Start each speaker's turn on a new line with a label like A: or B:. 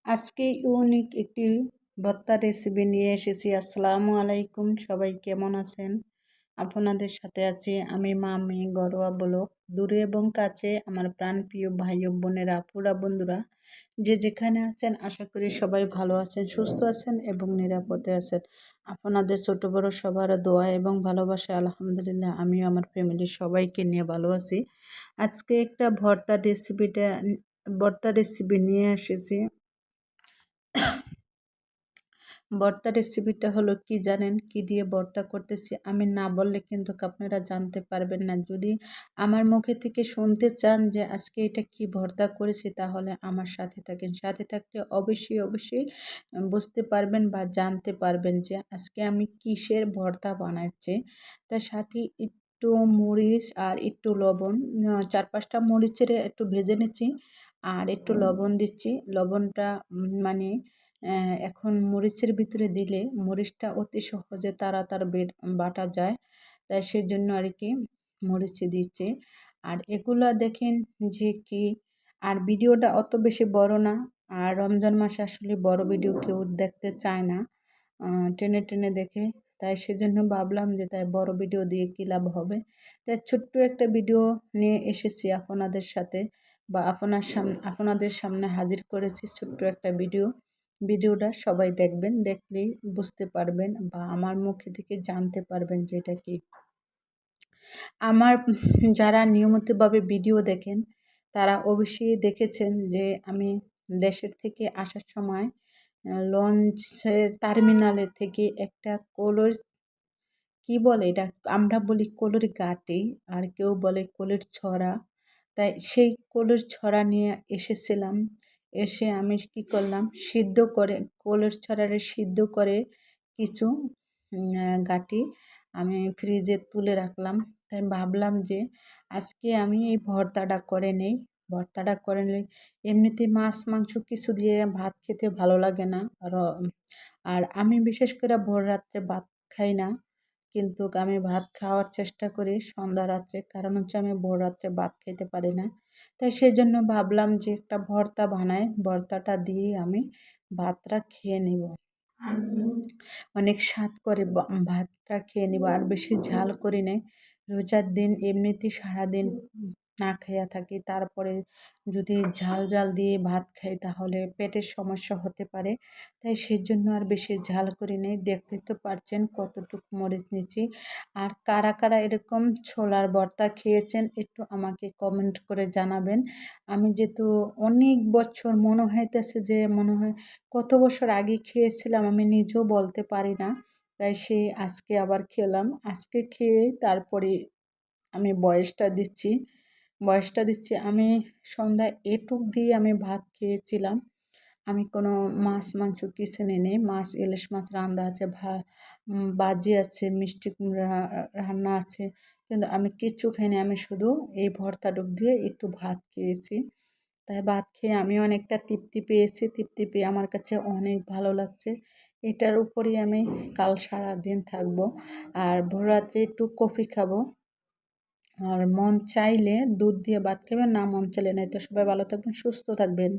A: আজকে ইউনিক একটি ভর্তা রেসিপি নিয়ে এসেছি। আসসালামু আলাইকুম, সবাই কেমন আছেন? আপনাদের সাথে আছি আমি মামি ঘরোয়া ব্লগ। দূরে এবং কাছে আমার প্রাণপ্রিয় ভাই ও বোনেরা, আপুরা, বন্ধুরা, যে যেখানে আছেন আশা করি সবাই ভালো আছেন, সুস্থ আছেন এবং নিরাপদে আছেন। আপনাদের ছোট বড় সবার দোয়া এবং ভালোবাসা আলহামদুলিল্লাহ আমিও আমার ফ্যামিলির সবাইকে নিয়ে ভালো আছি। আজকে একটা ভর্তা রেসিপি নিয়ে এসেছি। ভর্তা রেসিপিটা হলো কি জানেন? কি দিয়ে ভর্তা করতেছি আমি না বললে কিন্তু আপনারা জানতে পারবেন না। যদি আমার মুখে থেকে শুনতে চান যে আজকে এটা কি ভর্তা করেছি, তাহলে আমার সাথে থাকেন। সাথে থাকলে অবশ্যই বুঝতে পারবেন বা জানতে পারবেন যে আজকে আমি কিসের ভর্তা বানাচ্ছি। তার সাথে একটু মরিচ আর একটু লবণ, 4-5টা মরিচের একটু ভেজে নিচ্ছি আর একটু লবণ দিচ্ছি। লবণটা মানে এখন মরিচের ভিতরে দিলে মরিচটা অতি সহজে তাড়াতাড়ি বাটা যায়, তাই সেজন্য আর কি মরিচে দিচ্ছে। আর এগুলা দেখেন যে কি, আর ভিডিওটা অত বেশি বড় না। আর রমজান মাসে আসলে বড় ভিডিও কেউ দেখতে চায় না, টেনে টেনে দেখে। তাই সেজন্য ভাবলাম যে তাই বড় ভিডিও দিয়ে কী লাভ হবে, তাই ছোট্ট একটা ভিডিও নিয়ে এসেছি আপনাদের সাথে, বা আপনাদের সামনে হাজির করেছি ছোট্ট একটা ভিডিওটা সবাই দেখবেন, দেখলেই বুঝতে পারবেন বা আমার মুখে থেকে জানতে পারবেন যে এটা কি। আমার যারা নিয়মিতভাবে ভিডিও দেখেন তারা অবশ্যই দেখেছেন যে আমি দেশের থেকে আসার সময় লঞ্চের টার্মিনালের থেকে একটা কি বলে এটা, আমরা বলি কলুর গাটি, আর কেউ বলে কলুর ছড়া। তাই সেই কলুর ছড়া নিয়ে এসেছিলাম। এসে আমি কি করলাম, সিদ্ধ করে কলুর ছড়ারে সিদ্ধ করে কিছু গাটি আমি ফ্রিজে তুলে রাখলাম। তাই ভাবলাম যে আজকে আমি এই ভর্তাটা করে নেই। ভর্তাটা করে নিলে এমনিতে মাছ মাংস কিছু দিয়ে ভাত খেতে ভালো লাগে না। আর আমি বিশেষ করে ভোর রাত্রে ভাত খাই না, কিন্তু আমি ভাত খাওয়ার চেষ্টা করি সন্ধ্যা রাত্রে, কারণ হচ্ছে আমি ভোর রাত্রে ভাত খেতে পারি না। তাই সেই জন্য ভাবলাম যে একটা ভর্তা বানাই, ভর্তাটা দিয়ে আমি ভাতটা খেয়ে নিব, অনেক স্বাদ করে ভাতটা খেয়ে নিব, আর বেশি ঝাল করি নাই। রোজার দিন এমনিতেই সারাদিন না খাইয়া থাকি, তারপরে যদি ঝাল ঝাল দিয়ে ভাত খাই তাহলে পেটের সমস্যা হতে পারে। তাই সেই জন্য আর বেশি ঝাল করি নেই। দেখতে তো পারছেন কতটুকু মরিচ নিচ্ছি। আর কারা কারা এরকম ছোলার ভর্তা খেয়েছেন একটু আমাকে কমেন্ট করে জানাবেন। আমি যেহেতু অনেক বছর মনে হয় কত বছর আগে খেয়েছিলাম আমি নিজেও বলতে পারি না। তাই সেই আজকে আবার খেলাম। আজকে খেয়ে তারপরে আমি বয়সটা দিচ্ছি। আমি সন্ধ্যায় এটুক দিয়ে আমি ভাত খেয়েছিলাম। আমি কোনো মাছ মাংস কিছু নিই, মাছ ইলিশ মাছ রান্না আছে, ভাজি আছে, মিষ্টি কুমড়া রান্না আছে, কিন্তু আমি কিচ্ছু খাইনি। আমি শুধু এই ভর্তাটুক দিয়ে একটু ভাত খেয়েছি। তাই ভাত খেয়ে আমি অনেকটা তৃপ্তি পেয়েছি। তৃপ্তি পেয়ে আমার কাছে অনেক ভালো লাগছে। এটার উপরেই আমি কাল সারাদিন থাকবো। আর ভোর রাত্রে একটু কফি খাবো। আর মন চাইলে দুধ দিয়ে ভাত খাবেন, না মন চাইলে নাই। তো সবাই ভালো থাকবেন, সুস্থ থাকবেন।